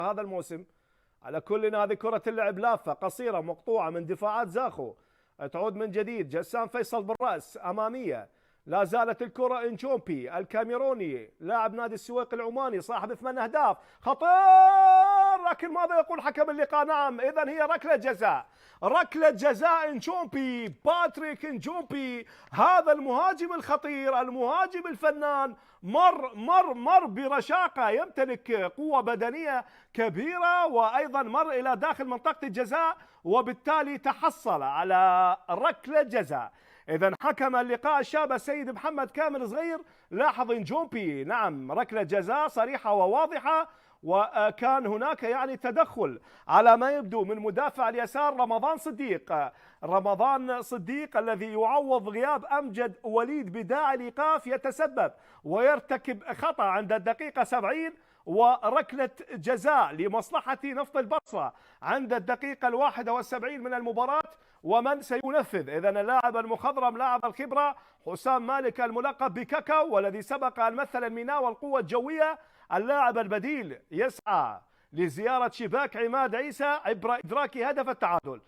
هذا الموسم. على كل هذه كرة اللعب لافة قصيرة مقطوعة من دفاعات زاخو، تعود من جديد جسام فيصل بالرأس أمامية. لا زالت الكرة انشومبي الكاميروني لاعب نادي السويق العماني صاحب 8 أهداف، خطير، لكن ماذا يقول حكم اللقاء؟ نعم، إذا هي ركلة جزاء، ركلة جزاء انشومبي، باتريك انشومبي، هذا المهاجم الخطير، المهاجم الفنان، مر برشاقة، يمتلك قوة بدنية كبيرة، وأيضا مر إلى داخل منطقة الجزاء، وبالتالي تحصل على ركلة جزاء. إذا حكم اللقاء الشاب السيد محمد كامل صغير. لاحظ انجومبي، نعم، ركلة جزاء صريحة وواضحة، وكان هناك يعني تدخل على ما يبدو من مدافع اليسار رمضان صديق الذي يعوض غياب أمجد وليد بداعي الإيقاف، يتسبب ويرتكب خطأ عند الدقيقة 70 وركلة جزاء لمصلحة نفط البصرة عند الدقيقة 71 من المباراة. ومن سينفذ؟ إذن اللاعب المخضرم لاعب الخبرة حسام مالك الملقب بكاكاو، والذي سبق أن مثل الميناء والقوة الجوية. اللاعب البديل يسعى لزيارة شباك عماد عيسى عبر إدراك هدف التعادل.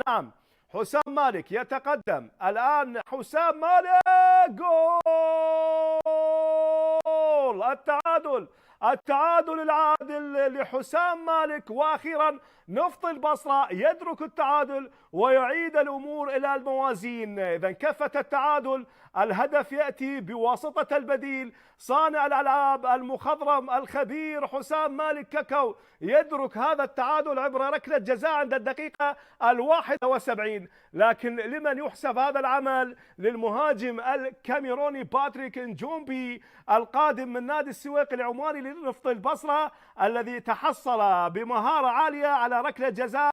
نعم، حسام مالك يتقدم الآن، حسام مالك، جول التعادل العادل لحسام مالك، واخيرا نفط البصره يدرك التعادل ويعيد الامور الى الموازين. اذا كفه التعادل، الهدف ياتي بواسطه البديل صانع الالعاب المخضرم الخبير حسام مالك كاكاو، يدرك هذا التعادل عبر ركله جزاء عند الدقيقه 71. لكن لمن يحسب هذا العمل؟ للمهاجم الكاميروني باتريك انجومبي القادم من نادي السويق العماني لنفط البصره، الذي تحصل بمهاره عاليه على ركله جزاء